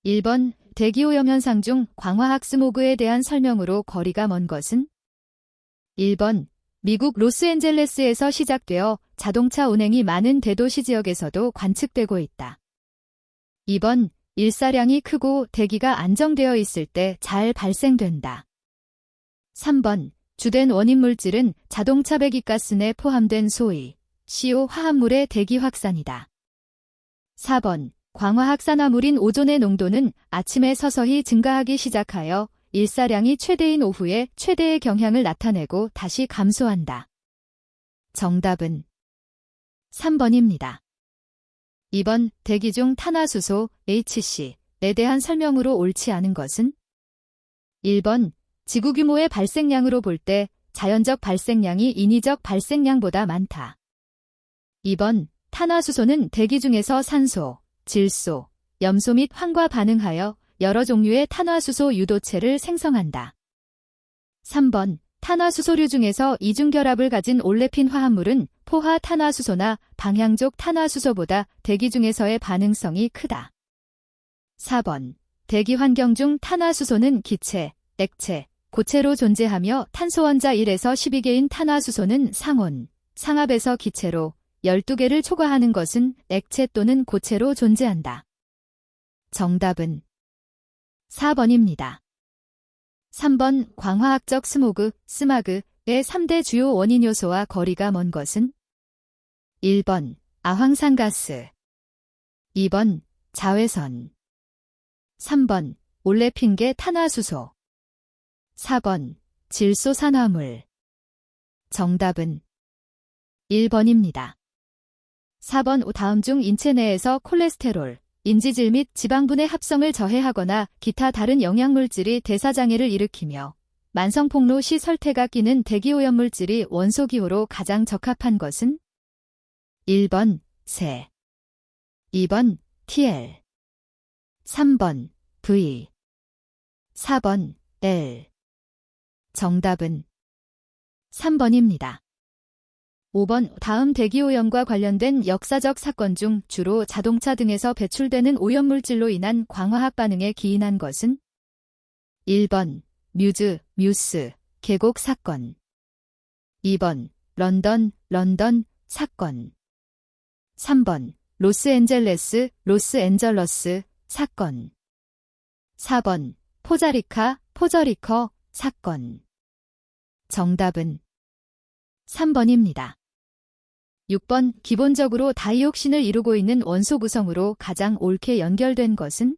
1번 대기오염 현상 중 광화학 스모그에 대한 설명으로 거리가 먼 것은? 1번 미국 로스앤젤레스에서 시작되어 자동차 운행이 많은 대도시 지역에서도 관측되고 있다. 2번 일사량이 크고 대기가 안정되어 있을 때 잘 발생된다. 3번 주된 원인 물질은 자동차 배기가스 내 포함된 소위 CO 화합물의 대기 확산이다. 4번 광화학 산화물인 오존의 농도는 아침에 서서히 증가하기 시작하여 일사량이 최대인 오후에 최대의 경향을 나타내고 다시 감소한다. 정답은 3번입니다. 2번 대기 중 탄화수소 HC에 대한 설명으로 옳지 않은 것은? 1번 지구 규모의 발생량으로 볼 때 자연적 발생량이 인위적 발생량보다 많다. 2번 탄화수소는 대기 중에서 산소, 질소, 염소 및 황과 반응하여 여러 종류의 탄화수소 유도체를 생성한다. 3번 탄화수소류 중에서 이중결합을 가진 올레핀 화합물은 포화 탄화수소나 방향족 탄화수소보다 대기 중에서의 반응성이 크다. 4번 대기 환경 중 탄화수소는 기체, 액체, 고체로 존재하며 탄소 원자 1에서 12개인 탄화수소는 상온, 상압에서 기체로 12개를 초과하는 것은 액체 또는 고체로 존재한다. 정답은 4번입니다. 3번 광화학적 스모그, 스마그의 3대 주요 원인 요소와 거리가 먼 것은? 1번 아황산가스 2번 자외선 3번 올레핀계 탄화수소 4번 질소산화물 정답은 1번입니다. 4번 다음 중 인체 내에서 콜레스테롤, 인지질 및 지방분의 합성을 저해하거나 기타 다른 영양물질이 대사장애를 일으키며 만성폭로 시 설태가 끼는 대기오염물질이 원소기호로 가장 적합한 것은? 1번 세 2번 TL 3번 V 4번 L 정답은 3번입니다. 5번 다음 대기오염과 관련된 역사적 사건 중 주로 자동차 등에서 배출되는 오염물질로 인한 광화학 반응에 기인한 것은? 1번 뮤스, 계곡 사건 2번 런던 사건 3번 로스앤젤러스 사건 4번 포저리커 사건 정답은 3번입니다. 6번 기본적으로 다이옥신을 이루고 있는 원소 구성으로 가장 옳게 연결된 것은?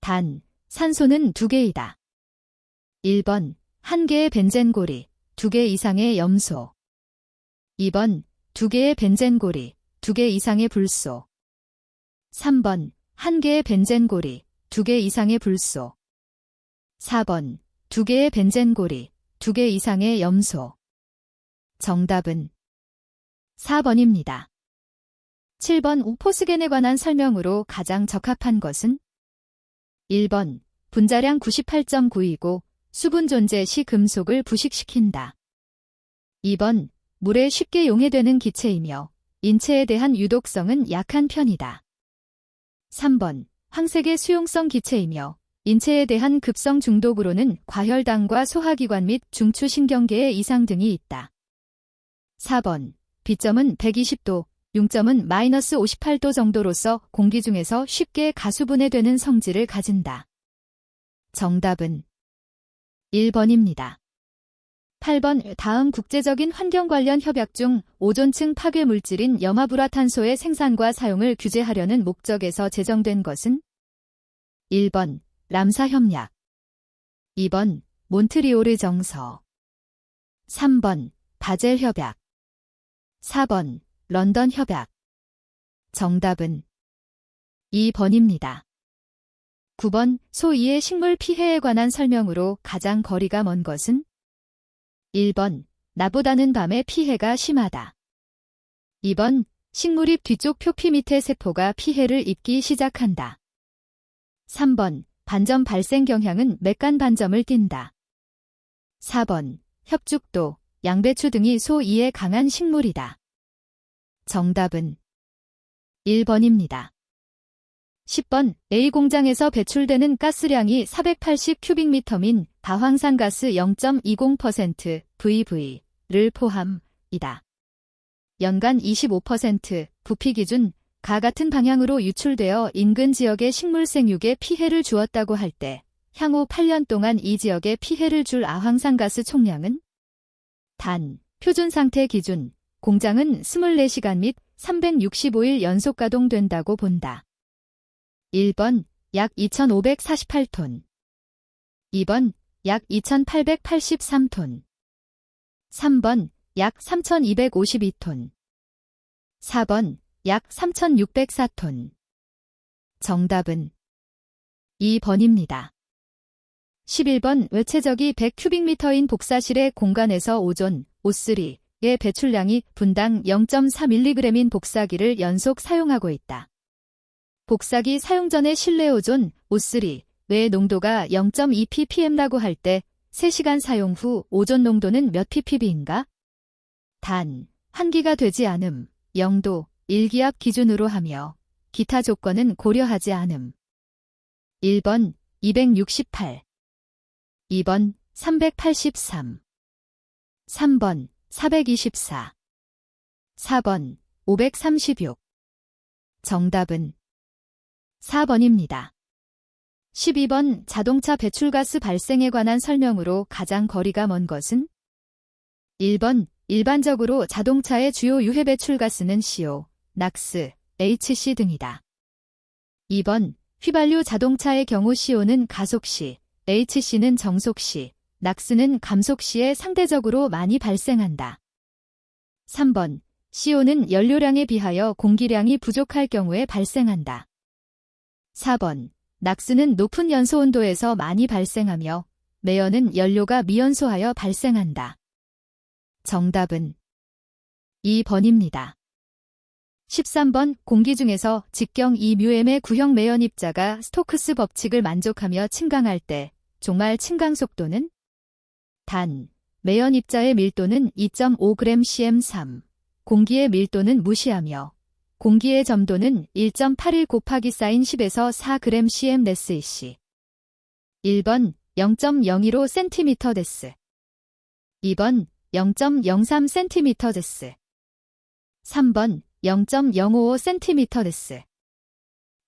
단, 산소는 2개이다. 1번 1개의 벤젠고리, 2개 이상의 염소 2번 2개의 벤젠고리, 2개 이상의 불소 3번 1개의 벤젠고리, 2개 이상의 불소 4번 2개의 벤젠고리, 2개 이상의 염소 정답은 4번입니다. 7번 포스겐에 관한 설명으로 가장 적합한 것은? 1번 분자량 98.9이고 수분 존재 시 금속을 부식시킨다. 2번 물에 쉽게 용해되는 기체이며 인체에 대한 유독성은 약한 편이다. 3번 황색의 수용성 기체이며 인체에 대한 급성 중독으로는 과혈당과 소화기관 및 중추신경계의 이상 등이 있다. 4번 B점은 120도, 융점은 마이너스 58도 정도로서 공기 중에서 쉽게 가수분해되는 성질을 가진다. 정답은 1번입니다. 8번 다음 국제적인 환경 관련 협약 중 오존층 파괴 물질인 염화불화탄소의 생산과 사용을 규제하려는 목적에서 제정된 것은? 1번 람사 협약 2번 몬트리오르 정서 3번 바젤 협약 4번 런던 협약 정답은 2번입니다. 9번 소2의 식물 피해에 관한 설명으로 가장 거리가 먼 것은? 1번 낮보다는 밤에 피해가 심하다. 2번 식물잎 뒤쪽 표피 밑의 세포가 피해를 입기 시작한다. 3번 반점 발생 경향은 맥간 반점을 띈다. 4번 협죽도, 양배추 등이 소2에 강한 식물이다. 정답은 1번입니다. 10번 A 공장에서 배출되는 가스량이 480 큐빅미터민 가황산가스 0.20% VV를 포함이다. 연간 25% 부피 기준 가 같은 방향으로 유출되어 인근 지역의 식물 생육에 피해를 주었다고 할 때 향후 8년 동안 이 지역에 피해를 줄 아황산가스 총량은? 단, 표준 상태 기준 공장은 24시간 및 365일 연속 가동된다고 본다. 1번 약 2,548톤 2번 약 2,883톤 3번 약 3,252톤 4번 약 3,604톤 정답은 2번입니다. 11번 외체적이 100큐빅미터인 복사실의 공간에서 오존, O3의 배출량이 분당 0.4mg인 복사기를 연속 사용하고 있다. 복사기 사용 전의 실내 오존, O3의 농도가 0.2ppm라고 할 때 3시간 사용 후 오존 농도는 몇 ppb인가? 단, 환기가 되지 않음, 0도, 1기압 기준으로 하며 기타 조건은 고려하지 않음. 1번 268 2번 383 3번 424 4번 536 정답은 4번입니다. 12번 자동차 배출가스 발생에 관한 설명으로 가장 거리가 먼 것은? 1번 일반적으로 자동차의 주요 유해 배출가스는 CO, NOx, HC 등이다. 2번 휘발유 자동차의 경우 CO는 가속 시, HC는 정속 시, NOx는 감속 시에 상대적으로 많이 발생한다. 3번 CO는 연료량에 비하여 공기량이 부족할 경우에 발생한다. 4번 NOx는 높은 연소 온도에서 많이 발생하며 매연은 연료가 미연소하여 발생한다. 정답은 2번입니다. 13번 공기 중에서 직경 2μm의 구형 매연 입자가 스토크스 법칙을 만족하며 침강할 때 종말 침강 속도는? 단, 매연 입자의 밀도는 2.5g/cm3, 공기의 밀도는 무시하며 공기의 점도는 1.81 곱하기 사인 10에서 4g/cm/s. 1번 0.015cm/s 2번 0.03cm/s 3번 0.055cm/s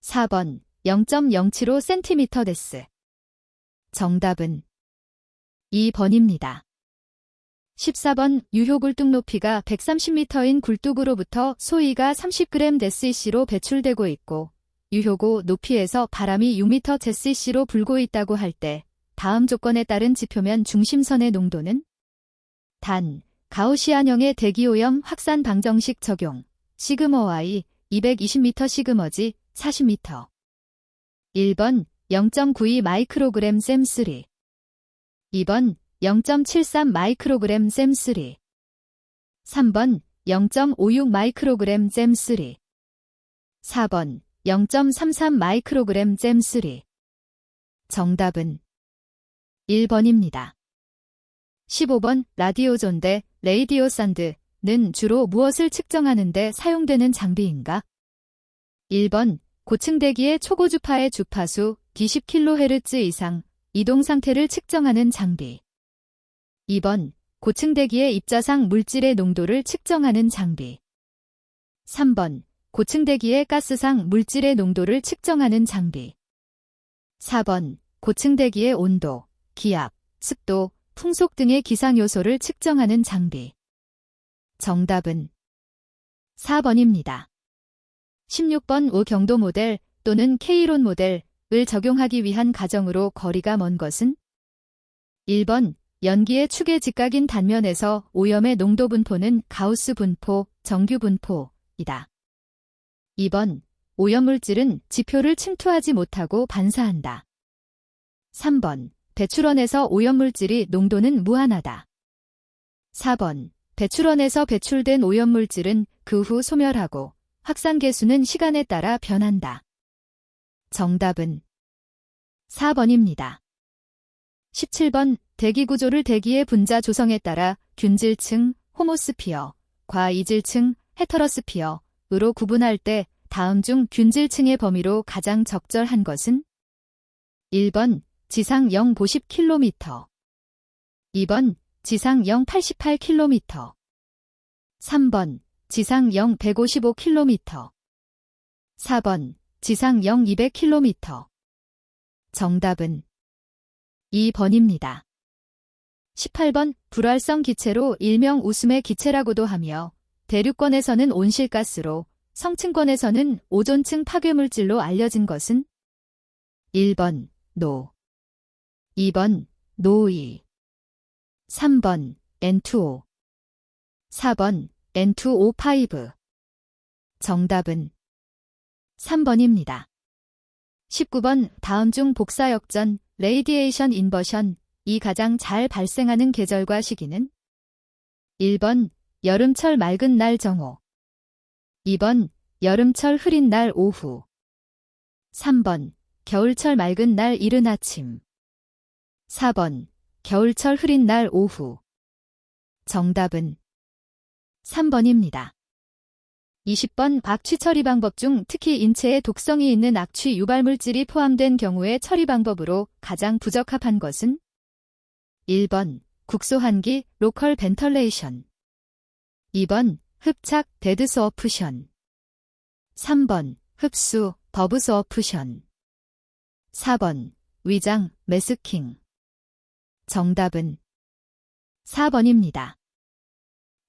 4번 0.075cm/s 정답은 2번입니다. 14번 유효 굴뚝 높이가 130m인 굴뚝으로부터 소위가 30g/dc로 배출되고 있고 유효고 높이에서 바람이 6m/dc로 불고 있다고 할 때 다음 조건에 따른 지표면 중심선의 농도는? 단, 가우시안형의 대기오염 확산 방정식 적용 시그머Y 220m 시그머지 40m 1번 0.92 마이크로그램 셈3 2번 0.73 마이크로그램 셈3 3번 0.56 마이크로그램 셈3 4번 0.33 마이크로그램 셈3 정답은 1번입니다. 15번 라디오존 대 레이디오 샌드는 주로 무엇을 측정하는 데 사용되는 장비인가? 1번 고층 대기의 초고주파의 주파수 20kHz 이상 이동 상태를 측정하는 장비 2번 고층 대기의 입자상 물질의 농도를 측정하는 장비 3번 고층 대기의 가스상 물질의 농도를 측정하는 장비 4번 고층 대기의 온도, 기압, 습도, 풍속 등의 기상 요소를 측정하는 장비 정답은 4번입니다. 16번 우경도 모델 또는 K론 모델을 적용하기 위한 가정으로 거리가 먼 것은? 1번 연기의 축의 직각인 단면에서 오염의 농도 분포는 가우스 분포, 정규 분포이다. 2번 오염물질은 지표를 침투하지 못하고 반사한다. 3번 배출원에서 오염물질이 농도는 무한하다. 4번 배출원에서 배출된 오염물질은 그 후 소멸하고 확산 계수는 시간에 따라 변한다. 정답은 4번입니다. 17번 대기 구조를 대기의 분자 조성에 따라 균질층, 호모스피어, 과이질층, 헤터로스피어로 구분할 때 다음 중 균질층의 범위로 가장 적절한 것은? 1번 지상 050km 2번 지상 088km 3번 지상 0155km 4번 지상 0200km 정답은 2번입니다. 18번 불활성 기체로 일명 웃음의 기체라고도 하며 대륙권에서는 온실가스로 성층권에서는 오존층 파괴물질로 알려진 것은? 1번 노 2번 노이 3번 N2O 4번 N2O5 정답은 3번입니다. 19번 다음 중 복사역전, 레이디에이션 인버션 이 가장 잘 발생하는 계절과 시기는? 1번 여름철 맑은 날 정오 2번 여름철 흐린 날 오후 3번 겨울철 맑은 날 이른 아침 4번 겨울철 흐린 날 오후 정답은 3번입니다. 20번 악취 처리 방법 중 특히 인체에 독성이 있는 악취 유발물질이 포함된 경우의 처리 방법으로 가장 부적합한 것은? 1번 국소환기 로컬 벤털레이션 2번 흡착 데드스어프션 3번 흡수 버브스어프션 4번 위장 매스킹 정답은 4번입니다.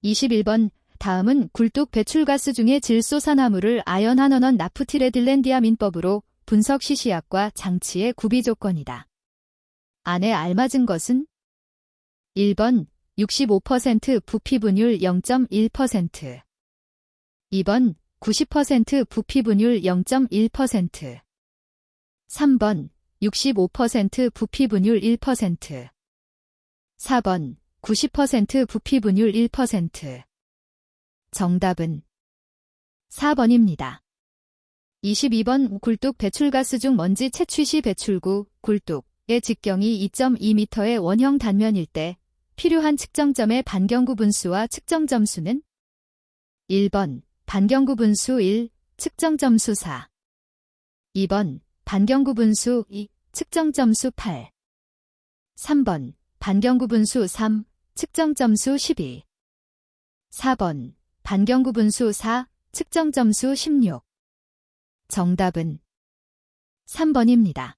21번 다음은 굴뚝 배출가스 중에 질소산화물을 아연한원원 나프티레딜렌디아 민법으로 분석 시시약과 장치의 구비 조건이다. 안에 알맞은 것은? 1번 65% 부피 분율 0.1% 2번 90% 부피 분율 0.1% 3번 65% 부피 분율 1% 4번 90% 부피 분율 1% 정답은 4번입니다. 22번 굴뚝 배출가스 중 먼지 채취 시 배출구 굴뚝의 직경이 2.2m의 원형 단면일 때 필요한 측정점의 반경구 분수와 측정점수는? 1번 반경구 분수 1, 측정점수 4 2번 반경구 분수 2, 측정점수 8 3번 반경구 분수 3, 측정점수 12 4번 반경구 분수 4, 측정점수 16 정답은 3번입니다.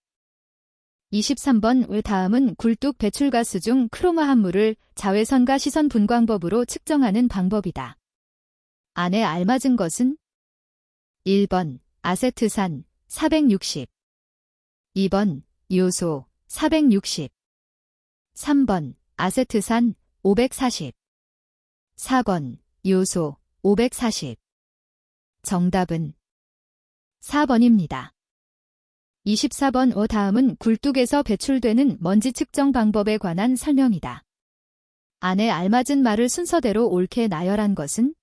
23번 다음은 굴뚝 배출가스 중 크로마 함물을 자외선과 시선 분광법으로 측정하는 방법이다. 안에 알맞은 것은? 1번 아세트산 460 2번 요소 460 3번 아세트산 540 4번 요소 540 정답은 4번입니다. 24번 다음은 굴뚝에서 배출되는 먼지 측정 방법에 관한 설명이다. 안에 알맞은 말을 순서대로 옳게 나열한 것은?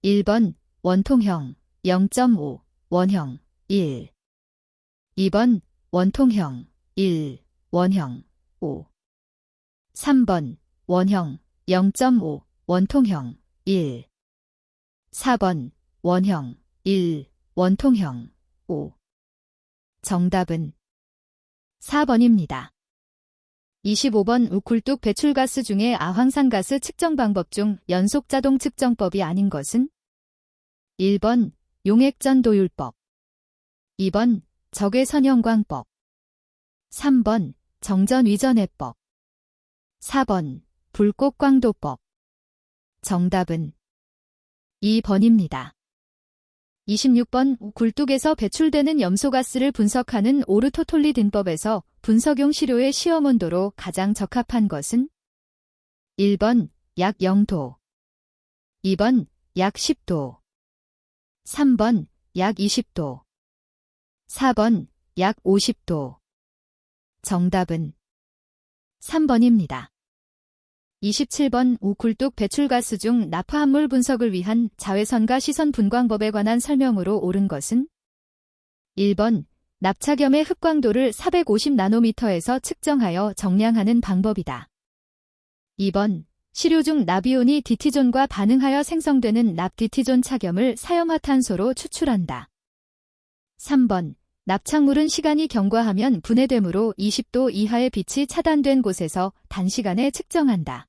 1번 원통형 0.5 원형 1 2번 원통형 1 원형 5 3번 원형 0.5 원통형 1 4번 원형 1 원통형 5 정답은 4번입니다. 25번 굴뚝 배출가스 중에 아황산가스 측정 방법 중 연속 자동 측정법이 아닌 것은? 1번 용액전 도율법 2번 적외선형광법 3번 정전위전해법 4번 불꽃광도법 정답은 2번입니다. 26번 굴뚝에서 배출되는 염소가스를 분석하는 오르토톨리 등법에서 분석용 시료의 시험온도로 가장 적합한 것은? 1번 약 0도 2번 약 10도 3번 약 20도 4번 약 50도 정답은 3번입니다. 27번 굴뚝 배출가스 중 나파함물 분석을 위한 자외선과 시선 분광법에 관한 설명으로 옳은 것은? 1번 납착염의 흑광도를 450나노미터에서 측정하여 정량하는 방법이다. 2번 시료 중 납이온이 디티존과 반응하여 생성되는 납디티존 착염을 사염화탄소로 추출한다. 3번. 납착물은 시간이 경과하면 분해되므로 20도 이하의 빛이 차단된 곳에서 단시간에 측정한다.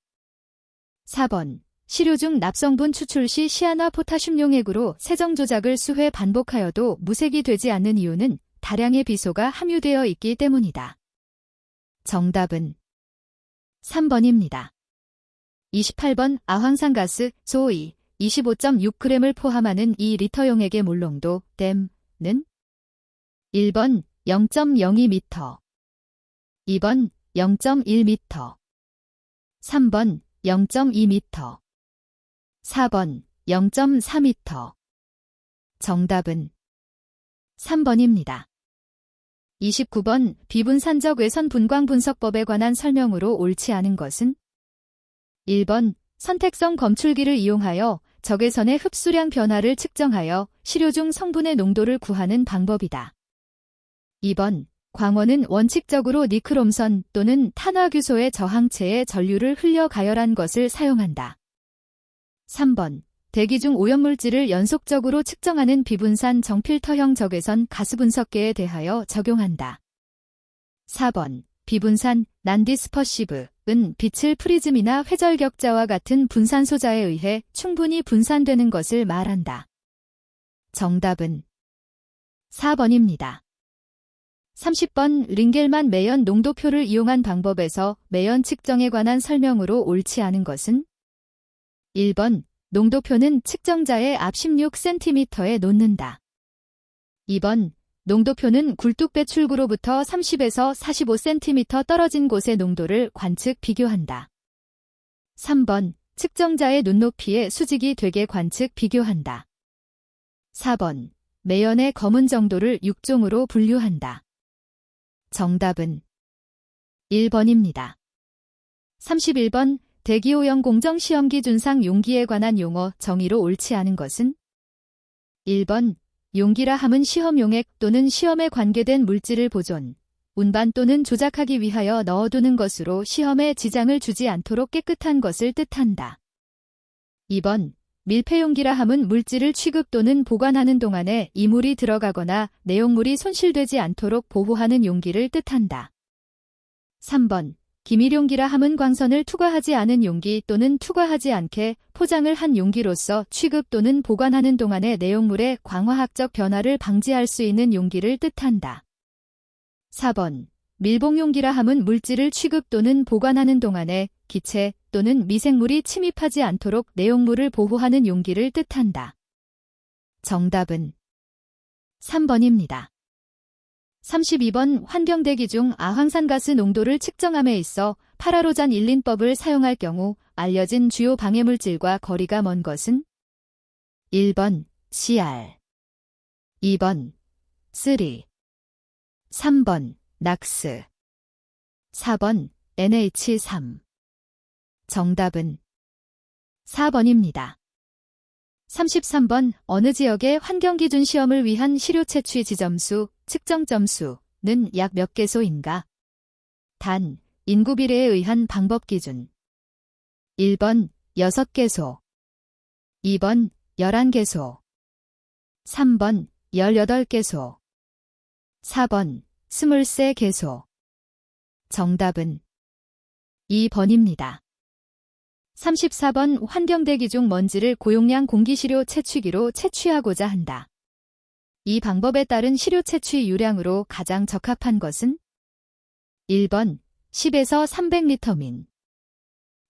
4번. 시료 중 납성분 추출 시 시아나 포타슘 용액으로 세정 조작을 수회 반복하여도 무색이 되지 않는 이유는 다량의 비소가 함유되어 있기 때문이다. 정답은 3번입니다. 28번 아황산가스, 소이 25.6g을 포함하는 2리터 용액의 몰농도 댐는 1번 0.02m, 2번 0.1m, 3번 0.2m, 4번 0.4m. 정답은 3번입니다. 29번 비분산적 외선 분광 분석법에 관한 설명으로 옳지 않은 것은 1번 선택성 검출기를 이용하여 적외선의 흡수량 변화를 측정하여 시료 중 성분의 농도를 구하는 방법이다. 2번 광원은 원칙적으로 니크롬선 또는 탄화규소의 저항체에 전류를 흘려 가열한 것을 사용한다. 3번 대기 중 오염물질을 연속적으로 측정하는 비분산 정필터형 적외선 가스분석계에 대하여 적용한다. 4번 비분산 난디스퍼시브은 빛을 프리즘이나 회절격자와 같은 분산소자에 의해 충분히 분산되는 것을 말한다. 정답은 4번입니다. 30번 링겔만 매연 농도표를 이용한 방법에서 매연 측정에 관한 설명으로 옳지 않은 것은 1번 농도표는 측정자의 앞 16cm에 놓는다. 2번 농도표는 굴뚝 배출구로부터 30에서 45cm 떨어진 곳의 농도를 관측 비교한다. 3번 측정자의 눈높이에 수직이 되게 관측 비교한다. 4번 매연의 검은 정도를 6종으로 분류한다. 정답은 1번입니다. 31번 대기오염 공정 시험기 준상 용기에 관한 용어 정의로 옳지 않은 것은 1번 용기라 함은 시험 용액 또는 시험에 관계된 물질을 보존, 운반 또는 조작하기 위하여 넣어두는 것으로 시험에 지장을 주지 않도록 깨끗한 것을 뜻한다. 2번 밀폐용기라 함은 물질을 취급 또는 보관하는 동안에 이물이 들어가거나 내용물이 손실되지 않도록 보호하는 용기를 뜻한다. 3번 기밀용기라 함은 광선을 투과하지 않은 용기 또는 투과하지 않게 포장을 한 용기로서 취급 또는 보관하는 동안의 내용물의 광화학적 변화를 방지할 수 있는 용기를 뜻한다. 4번 밀봉용기라 함은 물질을 취급 또는 보관하는 동안에 기체 또는 미생물이 침입하지 않도록 내용물을 보호하는 용기를 뜻한다. 정답은 3번입니다. 32번 환경대기 중 아황산가스 농도를 측정함에 있어 파라로잔 1린법을 사용할 경우 알려진 주요 방해물질과 거리가 먼 것은 1번 CR, 2번 3, 3번 낙스, 4번 NH3. 정답은 4번입니다. 33번 어느 지역의 환경기준 시험을 위한 시료 채취 지점수, 측정점수는 약 몇 개소인가? 단, 인구 비례에 의한 방법 기준. 1번 6개소, 2번 11개소, 3번 18개소, 4번 23개소. 정답은 2번입니다. 34번 환경대기 중 먼지를 고용량 공기시료 채취기로 채취하고자 한다. 이 방법에 따른 시료 채취 유량으로 가장 적합한 것은 1번 10에서 300리터 민,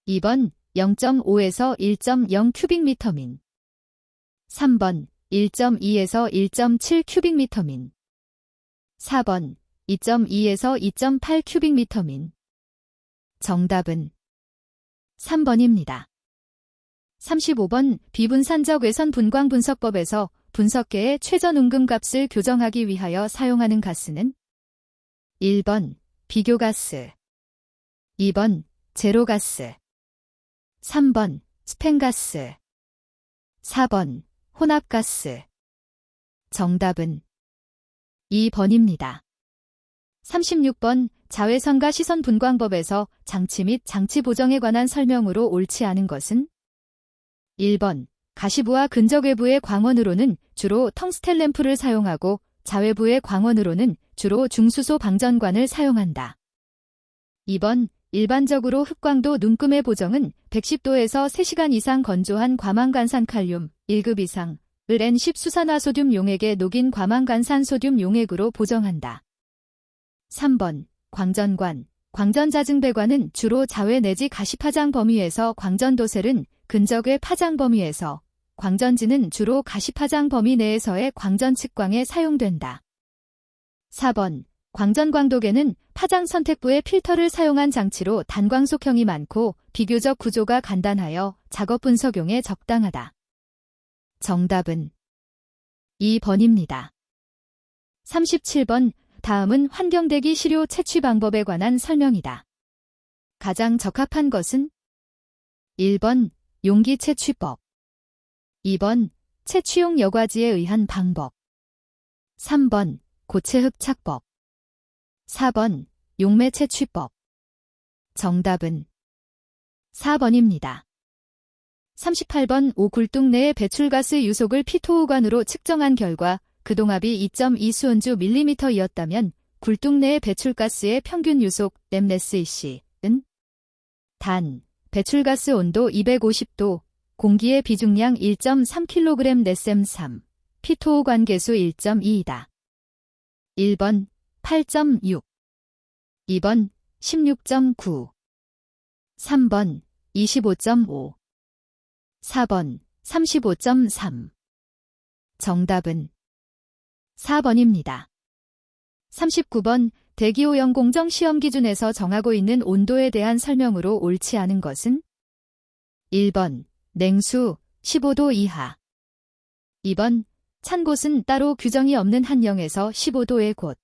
2번 0.5에서 1.0 큐빅미터 민, 3번 1.2에서 1.7 큐빅미터 민, 4번 2.2에서 2.8 큐빅미터 민. 정답은 3번입니다. 35번 비분산적 외선 분광 분석법에서 분석계의 최저 음금값을 교정하기 위하여 사용하는 가스는 1번 비교가스, 2번 제로가스, 3번 스팸가스, 4번 혼합가스. 정답은 2번입니다. 36번 자외선과 시선 분광법에서 장치 및 장치 보정에 관한 설명으로 옳지 않은 것은 1번 가시부와 근적외부의 광원으로는 주로 텅스텐 램프를 사용하고 자외부의 광원으로는 주로 중수소 방전관을 사용한다. 2번 일반적으로 흑광도 눈금의 보정은 110도에서 3시간 이상 건조한 과망간산 칼륨 1급 이상 을 N10 수산화소듐 용액에 녹인 과망간산 소듐 용액으로 보정한다. 3번 광전관 광전자증배관은 주로 자외 내지 가시파장 범위에서 광전도셀은 근적외 파장 범위에서 광전지는 주로 가시파장 범위 내에서의 광전측광에 사용된다. 4번 광전광도계는 파장 선택부의 필터를 사용한 장치로 단광속형이 많고 비교적 구조가 간단하여 작업 분석용에 적당하다. 정답은 2번입니다. 37번 다음은 환경대기 시료 채취 방법에 관한 설명이다. 가장 적합한 것은 1번 용기 채취법 2번 채취용 여과지에 의한 방법 3번 고체 흡착법 4번 용매 채취법 정답은 4번입니다. 38번 오굴뚝 내의 배출가스 유속을 피토호관으로 측정한 결과 그동압이 2.2 수온주 밀리미터이었다면 굴뚝 내의 배출가스의 평균 유속 램레스이씨은 단 배출가스 온도 250도, 공기의 비중량 1.3kg 넷셈3, 피토호관 계수 1.2이다. 1번 8.6 2번 16.9 3번 25.5 4번 35.3 정답은 4번입니다. 39번 대기오염 공정 시험 기준에서 정하고 있는 온도에 대한 설명으로 옳지 않은 것은 1번 냉수 15도 이하 2번 찬 곳은 따로 규정이 없는 한령에서 15도의 곳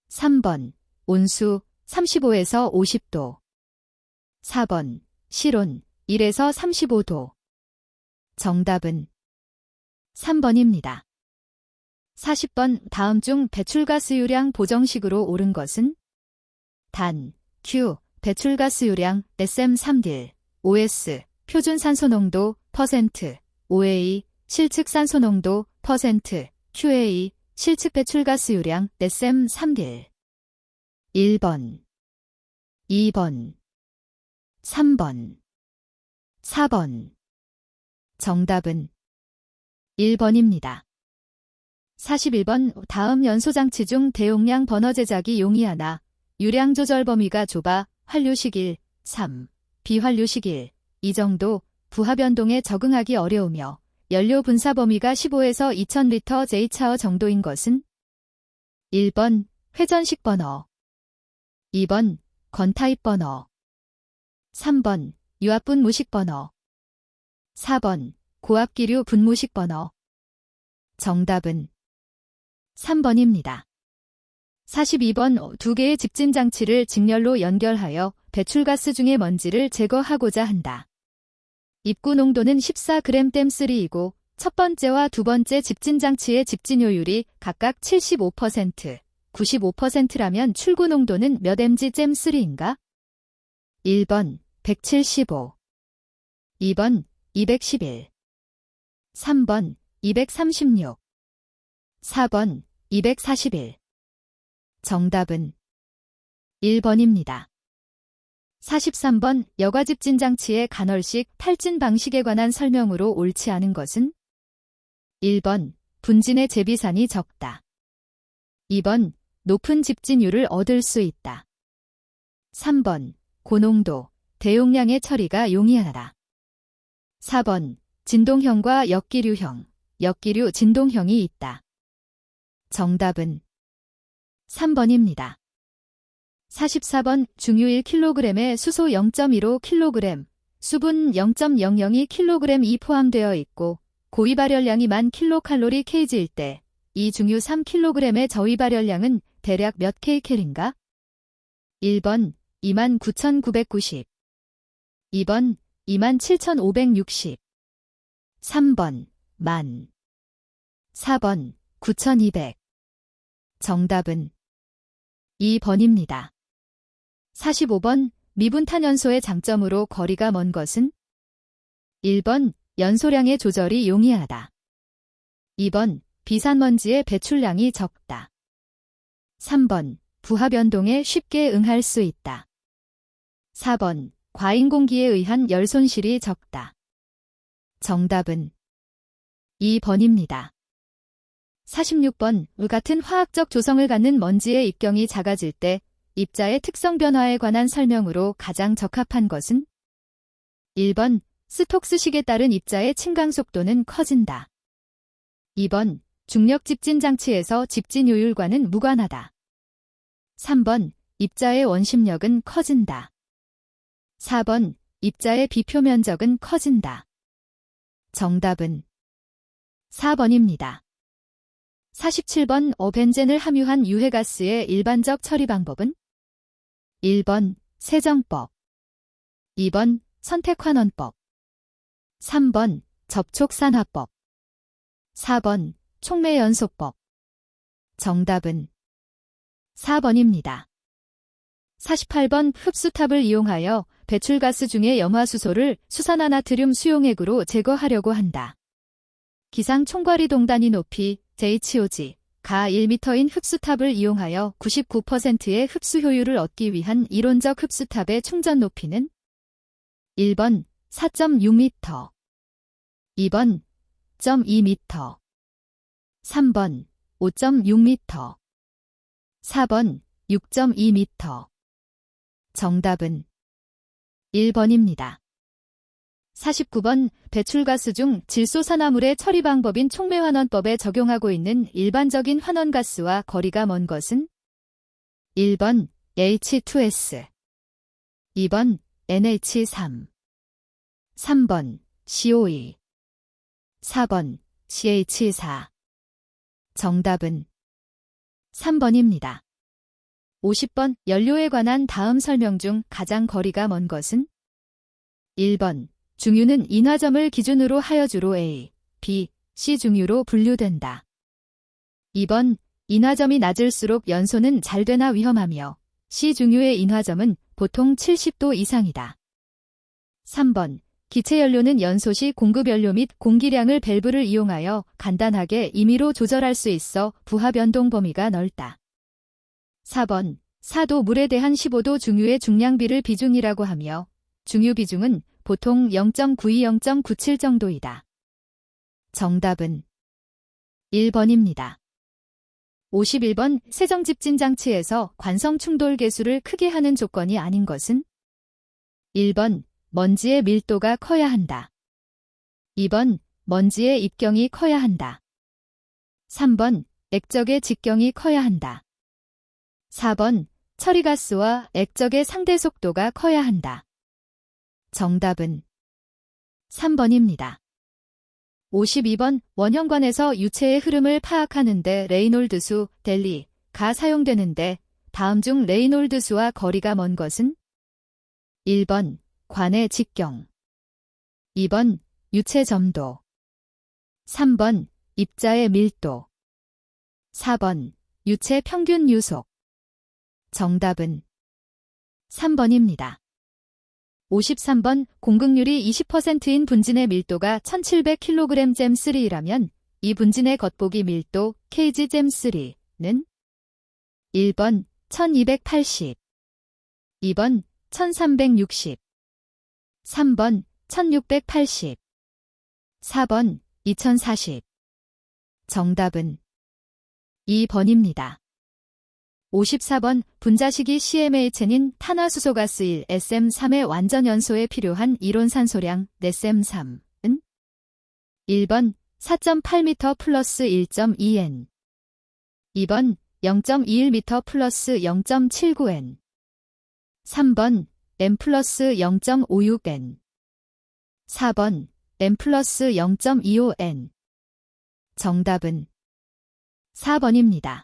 3번 온수 35에서 50도 4번 실온 1에서 35도 정답은 3번입니다. 40번 다음 중 배출가스유량 보정식으로 옳은 것은 단, Q, 배출가스유량, SM3딜, OS, 표준산소농도, %, OA, 실측산소농도, %, QA, 실측배출가스유량, SM3딜 1번, 2번, 3번, 4번 정답은 1번입니다. 41번 다음 연소장치 중 대용량 버너 제작이 용이하나 유량 조절 범위가 좁아 환류식 1, 3, 비환류식 1, 이 정도 부하 변동에 적응하기 어려우며 연료 분사 범위가 15에서 2000리터 J차어 정도인 것은 1번 회전식 버너 2번 건타입 버너 3번 유압분 무식 버너 4번 고압기류 분무식 버너 정답은 3번입니다. 42번 두 개의 집진 장치를 직렬로 연결하여 배출가스 중의 먼지를 제거하고자 한다. 입구 농도는 14g/3이고 첫 번째와 두 번째 집진 장치의 집진효율이 각각 75%, 95%라면 출구 농도는 몇 mg/3인가? 1번 175 2번 211 3번 236 4번 241 정답은 1번입니다. 43번 여과집진 장치의 간헐식 탈진 방식에 관한 설명으로 옳지 않은 것은 1번 분진의 재비산이 적다. 2번 높은 집진율을 얻을 수 있다. 3번 고농도, 대용량의 처리가 용이하다. 4번 진동형과 역기류형, 역기류 진동형이 있다. 정답은 3번입니다. 44번 중유 1kg에 수소 0.15kg, 수분 0.002kg이 포함되어 있고 고위 발열량이 1000kcal kg일 때 이 중유 3kg의 저위 발열량은 대략 몇 kcal인가? 1번 29,990 2번 27,560 3번 10,000 4번 9,200 정답은 2번입니다. 45번 미분탄 연소의 장점으로 거리가 먼 것은 1번 연소량의 조절이 용이하다. 2번 비산먼지의 배출량이 적다. 3번 부하 변동에 쉽게 응할 수 있다. 4번 과잉 공기에 의한 열 손실이 적다. 정답은 2번입니다. 46번 물 같은 화학적 조성을 갖는 먼지의 입경이 작아질 때 입자의 특성 변화에 관한 설명으로 가장 적합한 것은 1번 스톡스식에 따른 입자의 침강 속도는 커진다. 2번 중력 집진 장치에서 집진 요율과는 무관하다. 3번 입자의 원심력은 커진다. 4번 입자의 비표 면적은 커진다. 정답은 4번입니다. 47번 어벤젠을 함유한 유해가스의 일반적 처리 방법은 1번 세정법, 2번 선택환원법, 3번 접촉산화법, 4번 촉매연소법. 정답은 4번입니다. 48번 흡수탑을 이용하여 배출가스 중의 염화수소를 수산화나트륨 수용액으로 제거하려고 한다. 기상 총괄이 동단위 높이 JHOG 가 1m인 흡수탑을 이용하여 99%의 흡수 효율을 얻기 위한 이론적 흡수탑의 충전 높이는 1번 4.6m, 2번 0.2m, 3번 5.6m, 4번 6.2m. 정답은 1번입니다. 49번 배출가스 중 질소산화물의 처리 방법인 촉매환원법에 적용하고 있는 일반적인 환원가스와 거리가 먼 것은 1번 H2S, 2번 NH3, 3번 CO2, 4번 CH4. 정답은 3번입니다. 50번 연료에 관한 다음 설명 중 가장 거리가 먼 것은 1번 중유는 인화점을 기준으로 하여 주로 A, B, C 중유로 분류된다. 2번 인화점이 낮을수록 연소는 잘 되나 위험하며 C 중유의 인화점은 보통 70도 이상이다. 3번 기체연료는 연소 시 공급연료 및 공기량을 밸브를 이용하여 간단하게 임의로 조절할 수 있어 부하 변동 범위가 넓다. 4번 사도 물에 대한 15도 중유의 중량비를 비중이라고 하며 중유 비중은 보통 0.92-0.97 정도이다. 정답은 1번입니다. 51번 세정집진 장치에서 관성 충돌 계수를 크게 하는 조건이 아닌 것은 1번 먼지의 밀도가 커야 한다. 2번 먼지의 입경이 커야 한다. 3번 액적의 직경이 커야 한다. 4번 처리가스와 액적의 상대 속도가 커야 한다. 정답은 3번입니다. 52번 원형관에서 유체의 흐름을 파악하는 데 레이놀드 수, 델리가 사용되는데 다음 중 레이놀드 수와 거리가 먼 것은 1번 관의 직경, 2번 유체 점도, 3번 입자의 밀도, 4번 유체 평균 유속. 정답은 3번입니다. 53번 공극률이 20%인 분진의 밀도가 1700kg/잼3라면 이 분진의 겉보기 밀도 kg/잼3는 1번 1280, 2번 1360, 3번 1680, 4번 2040. 정답은 2번입니다. 54번 분자식이 CmHn인 탄화수소가스 1 SM3의 완전 연소에 필요한 이론 산소량 SM3은 1번 4.8m 플러스 1.2n, 2번 0.21m 플러스 0.79n, 3번 m 플러스 0.56n, 4번 m 플러스 0.25n. 정답은 4번입니다.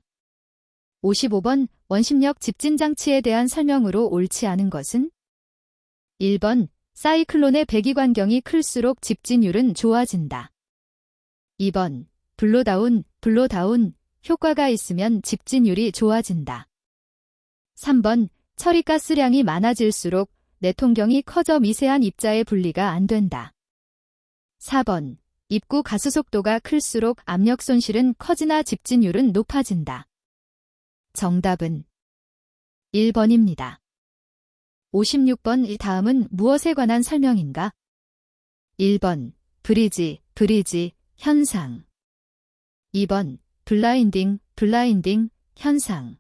55번 원심력 집진장치에 대한 설명으로 옳지 않은 것은 1번 사이클론의 배기관경이 클수록 집진율은 좋아진다. 2번 블로다운 효과가 있으면 집진율이 좋아진다. 3번 처리가스량이 많아질수록 내통경이 커져 미세한 입자의 분리가 안 된다. 4번 입구 가수 속도가 클수록 압력 손실은 커지나 집진율은 높아진다. 정답은 1번입니다. 56번 이 다음은 무엇에 관한 설명인가? 1번 브리지 현상. 2번 블라인딩 현상.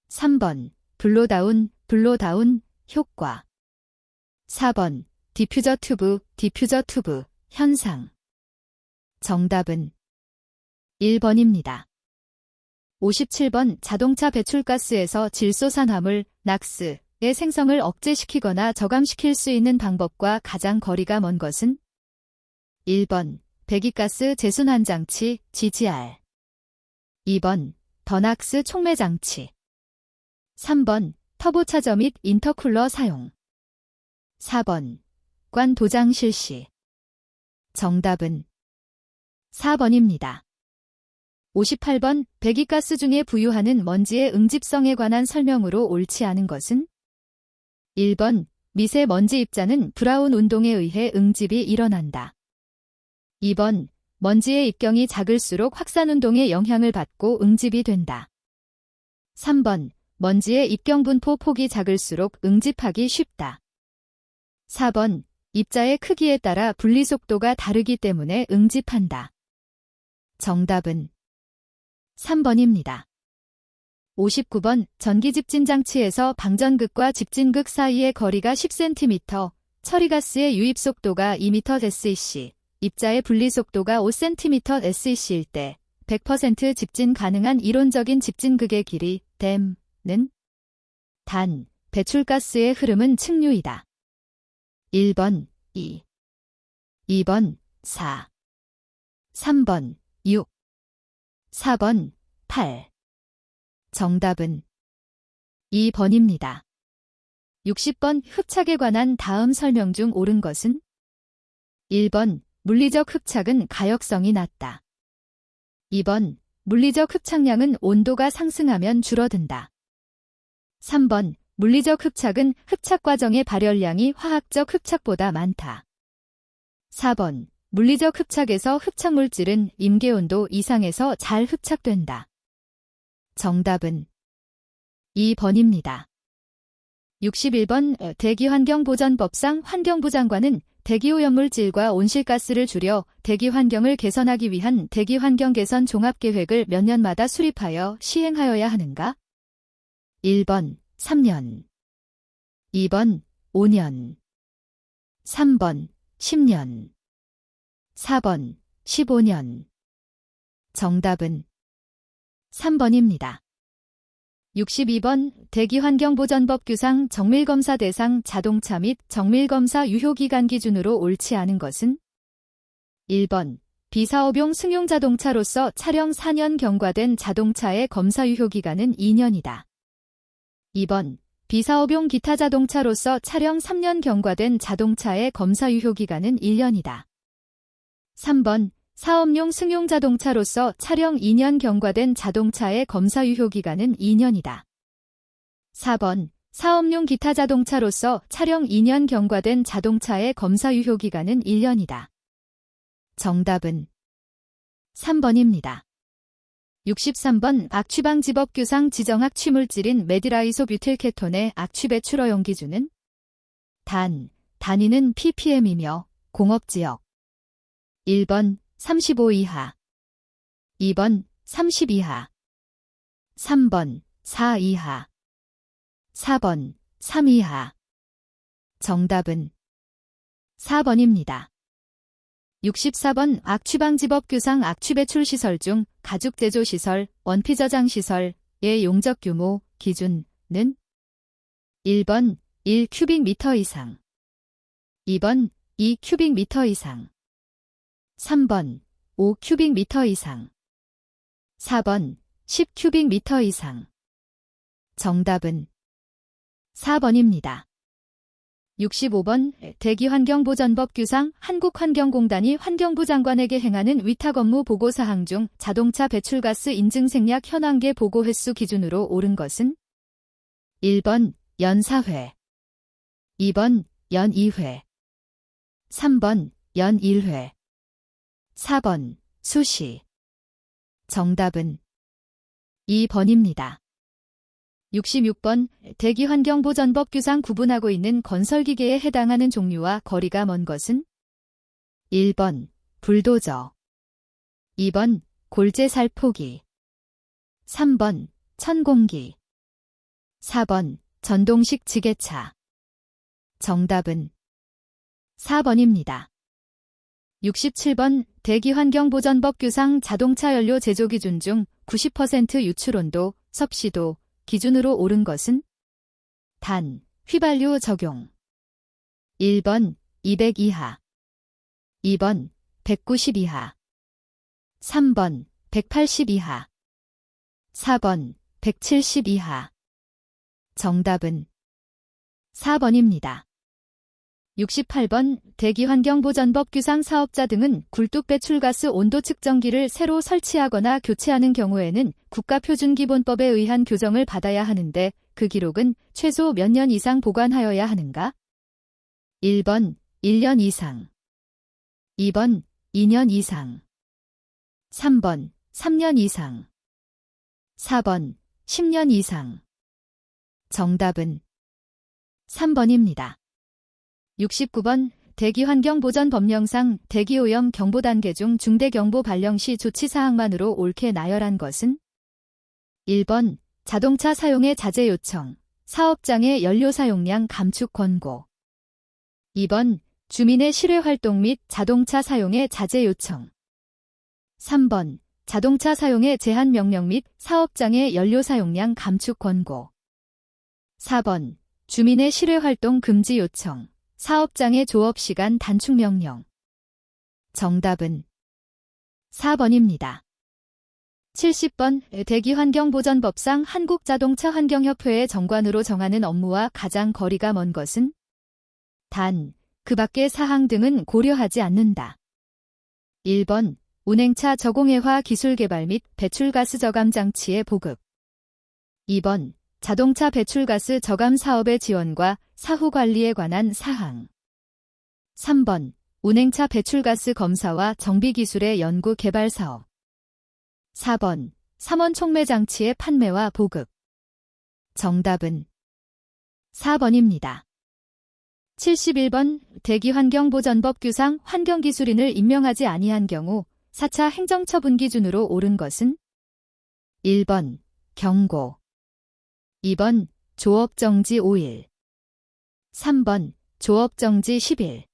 3번 블로다운 효과. 4번 디퓨저 튜브 현상. 정답은 1번입니다. 57번 자동차 배출가스에서 질소산화물, 낙스의 생성을 억제시키거나 저감시킬 수 있는 방법과 가장 거리가 먼 것은? 1번 배기가스 재순환장치 GGR. 2번 더낙스 촉매장치. 3번 터보차저 및 인터쿨러 사용. 4번 관 도장 실시. 정답은 4번입니다. 58번 배기가스 중에 부유하는 먼지의 응집성에 관한 설명으로 옳지 않은 것은? 1번 미세먼지 입자는 브라운 운동에 의해 응집이 일어난다. 2번 먼지의 입경이 작을수록 확산운동의 영향을 받고 응집이 된다. 3번 먼지의 입경 분포 폭이 작을수록 응집하기 쉽다. 4번 입자의 크기에 따라 분리 속도가 다르기 때문에 응집한다. 정답은 3번입니다. 59번 전기집진장치에서 방전극과 집진극 사이의 거리가 10cm, 처리가스의 유입 속도가 2m/sec, 입자의 분리 속도가 5cm SEC일 때 100% 집진 가능한 이론적인 집진극의 길이 댐는 단, 배출가스의 흐름은 측류이다. 1번 2, 2번 4, 3번 6, 4번 8. 정답은 2번입니다. 60번 흡착에 관한 다음 설명 중 옳은 것은? 1번 물리적 흡착은 가역성이 낮다. 2번 물리적 흡착량은 온도가 상승하면 줄어든다. 3번 물리적 흡착은 흡착 과정의 발열량이 화학적 흡착보다 많다. 4번 물리적 흡착에서 흡착물질은 임계온도 이상에서 잘 흡착된다. 정답은 2번입니다. 61번 대기환경보전법상 환경부 장관은 대기오염물질과 온실가스를 줄여 대기환경을 개선하기 위한 대기환경개선 종합계획을 몇 년마다 수립하여 시행하여야 하는가? 1번 3년, 2번 5년, 3번 10년, 4번 15년. 정답은 3번입니다. 62번 대기환경보전법 규상 정밀검사 대상 자동차 및 정밀검사 유효기간 기준으로 옳지 않은 것은? 1번 비사업용 승용자동차로서 차량 4년 경과된 자동차의 검사 유효기간은 2년이다. 2번 비사업용 기타 자동차로서 차량 3년 경과된 자동차의 검사 유효기간은 1년이다. 3번 사업용 승용자동차로서 차량 2년 경과된 자동차의 검사 유효기간은 2년이다. 4번 사업용 기타 자동차로서 차량 2년 경과된 자동차의 검사 유효기간은 1년이다. 정답은 3번입니다. 63번 악취방지법 규상 지정 악취물질인 메딜아이소뷰틸케톤의 악취 배출 허용 기준은? 단위는 ppm이며 공업지역 1번 35 이하, 2번 30 이하, 3번 4 이하, 4번 3 이하. 정답은 4번입니다. 64번 악취방지법 규상 악취배출시설 중 가죽제조시설, 원피저장시설의 용적 규모 기준은? 1번 1 큐빅미터 이상, 2번 2 큐빅미터 이상, 3번 5 큐빅미터 이상, 4번 10 큐빅미터 이상. 정답은 4번입니다. 65번 대기환경보전법 규상 한국환경공단이 환경부 장관에게 행하는 위탁 업무 보고사항 중 자동차 배출가스 인증 생략 현황계 보고 횟수 기준으로 옳은 것은? 1번 연 4회, 2번 연 2회, 3번 연 1회, 4번 수시. 정답은 2번입니다. 66번 대기환경보전법 규상 구분하고 있는 건설기계에 해당하는 종류와 거리가 먼 것은? 1번 불도저, 2번 골재살포기, 3번 천공기, 4번 전동식 지게차. 정답은 4번입니다. 67번 대기환경보전법규상 자동차 연료 제조 기준 중 90% 유출온도, 섭씨도 기준으로 옳은 것은? 단, 휘발유 적용. 1번 200 이하, 2번 190 이하, 3번 180 이하, 4번 170 이하. 정답은 4번입니다. 68번 대기환경보전법규상 사업자 등은 굴뚝배출가스 온도 측정기를 새로 설치하거나 교체하는 경우에는 국가표준기본법에 의한 교정을 받아야 하는데 그 기록은 최소 몇 년 이상 보관하여야 하는가? 1번 1년 이상, 2번 2년 이상, 3번 3년 이상, 4번 10년 이상. 정답은 3번입니다. 69번 대기환경보전법령상 대기오염 경보단계 중 중대경보 발령 시 조치사항만으로 옳게 나열한 것은? 1번 자동차 사용의 자제 요청, 사업장의 연료 사용량 감축 권고, 2번 주민의 실외활동 및 자동차 사용의 자제 요청, 3번 자동차 사용의 제한 명령 및 사업장의 연료 사용량 감축 권고, 4번 주민의 실외활동 금지 요청, 사업장의 조업시간 단축 명령. 정답은 4번입니다. 70번 대기환경보전법상 한국자동차환경협회의 정관으로 정하는 업무와 가장 거리가 먼 것은? 단, 그 밖의 사항 등은 고려하지 않는다. 1번 운행차 저공해화 기술 개발 및 배출가스 저감 장치의 보급, 2번 자동차 배출가스 저감 사업의 지원과 사후 관리에 관한 사항, 3번 운행차 배출가스 검사와 정비 기술의 연구 개발 사업, 4번 삼원 촉매 장치의 판매와 보급. 정답은 4번입니다. 71번 대기환경보전법규상 환경기술인을 임명하지 아니한 경우 4차 행정처분 기준으로 옳은 것은? 1번 경고, 2번 조업정지 5일, 3번 조업정지 10일,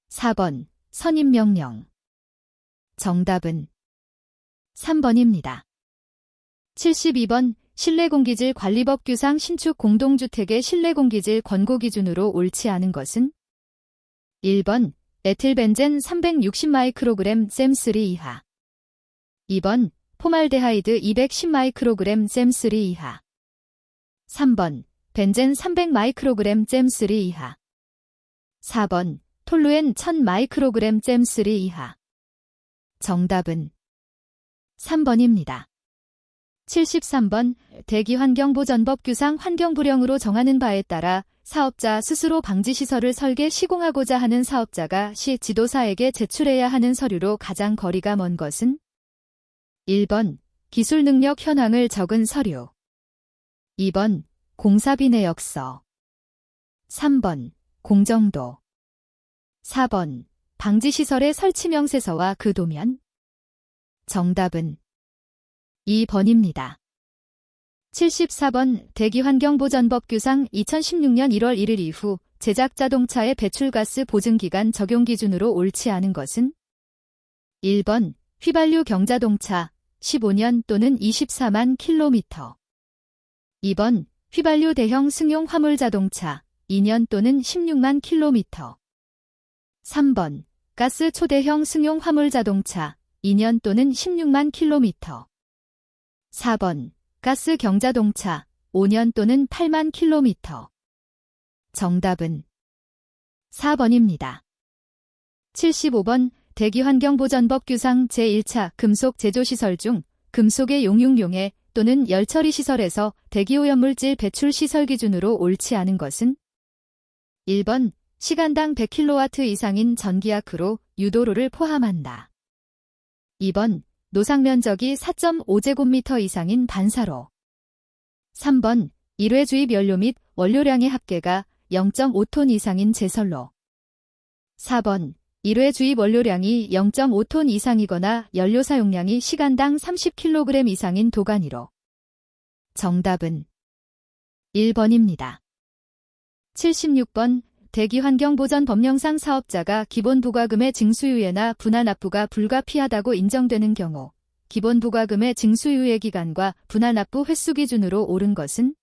4번 선임명령. 정답은 3번입니다. 72번 실내공기질 관리법규상 신축 공동주택의 실내공기질 권고 기준으로 옳지 않은 것은? 1번 에틸벤젠 360마이크로그램 셈3 이하, 2번 포말데하이드 210마이크로그램 셈3 이하, 3번 벤젠 300마이크로그램 잼3 이하, 4번 톨루엔 1000마이크로그램 잼3 이하. 정답은 3번입니다. 73번 대기환경보전법규상 환경불량으로 정하는 바에 따라 사업자 스스로 방지시설을 설계 시공하고자 하는 사업자가 시 지도사에게 제출해야 하는 서류로 가장 거리가 먼 것은? 1번 기술능력 현황을 적은 서류, 2번 공사비 내역서, 3번 공정도, 4번 방지시설의 설치 명세서와 그 도면. 정답은 2번입니다. 74번 대기환경보전법규상 2016년 1월 1일 이후 제작 자동차의 배출가스 보증기간 적용 기준으로 옳지 않은 것은? 1번 휘발유 경자동차 15년 또는 24만 킬로미터, 2번 휘발유 대형 승용 화물자동차 2년 또는 16만 킬로미터, 3번 가스 초대형 승용 화물자동차 2년 또는 16만 킬로미터, 4번 가스 경자동차 5년 또는 8만 킬로미터. 정답은 4번입니다. 75번 대기환경보전법규상 제1차 금속 제조시설 중 금속의 용융용해 또는 열처리 시설에서 대기오염물질 배출 시설 기준으로 옳지 않은 것은 1번 시간당 100kW 이상인 전기아크로 유도로를 포함한다. 2번 노상면적이 4.5제곱미터 이상인 반사로. 3번 1회 주입 연료 및 원료량의 합계가 0.5톤 이상인 제설로. 4번 1회 주입 원료량이 0.5톤 이상이거나 연료 사용량이 시간당 30kg 이상인 도가니로. 정답은 1번입니다. 76번 대기환경보전법령상 사업자가 기본부과금의 징수유예나 분할납부가 불가피하다고 인정되는 경우 기본부과금의 징수유예 기간과 분할납부 횟수 기준으로 옳은 것은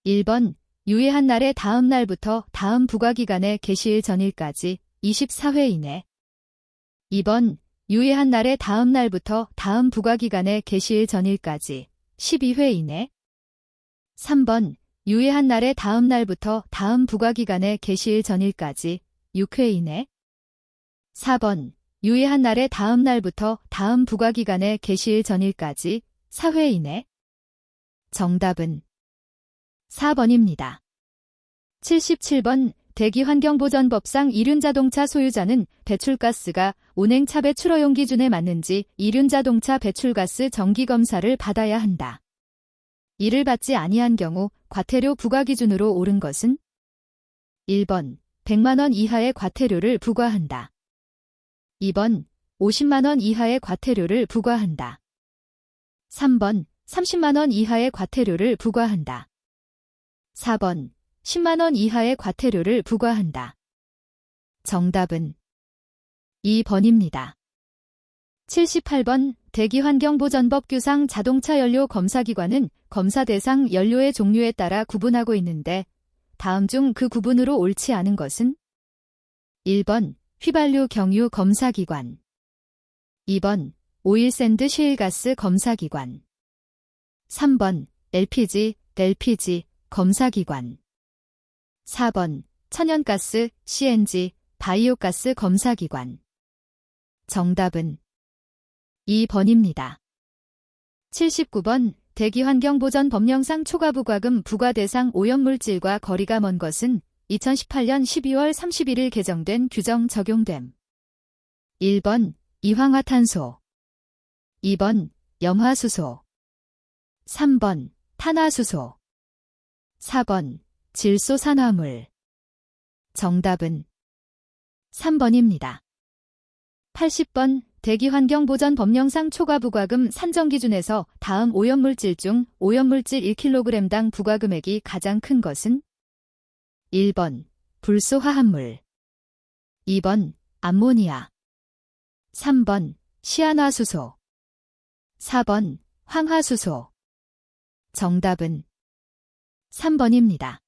1번 유예한 날의 다음 날부터 다음 부과기간의 개시일 전일까지 24회 이내. 2번 유예한 날의 다음 날부터 다음 부과기간의 개시일 전일까지 12회 이내. 3번 유예한 날의 다음 날부터 다음 부과기간의 개시일 전일까지 6회 이내. 4번 유예한 날의 다음 날부터 다음 부과기간의 개시일 전일까지 4회 이내. 정답은 4번입니다. 77번 대기환경보전법상 이륜자동차 소유자는 배출가스가 운행차 배출허용 기준에 맞는지 이륜자동차 배출가스 정기검사를 받아야 한다. 이를 받지 아니한 경우 과태료 부과 기준으로 옳은 것은 1번 100만원 이하의 과태료를 부과한다. 2번 50만원 이하의 과태료를 부과한다. 3번 30만원 이하의 과태료를 부과한다. 4번 10만원 이하의 과태료를 부과한다. 정답은 2번입니다. 78번 대기환경보전법규상 자동차 연료 검사기관은 검사 대상 연료의 종류에 따라 구분하고 있는데 다음 중 그 구분으로 옳지 않은 것은 1번 휘발유 경유 검사기관. 2번 오일샌드 셰일가스 검사기관. 3번 LPG 검사기관. 4번 천연가스 CNG 바이오가스 검사기관. 정답은 2번입니다. 79번 대기환경보전법령상 초과부과금 부과 대상 오염물질과 거리가 먼 것은 2018년 12월 31일 개정된 규정 적용됨. 1번 이황화탄소. 2번 염화수소. 3번 탄화수소. 4번 질소산화물. 정답은 3번입니다. 80번 대기환경보전법령상 초과부과금 산정기준에서 다음 오염물질 중 오염물질 1kg당 부과금액이 가장 큰 것은 1번 불소화합물. 2번 암모니아. 3번 시안화수소. 4번 황화수소. 정답은 3번입니다.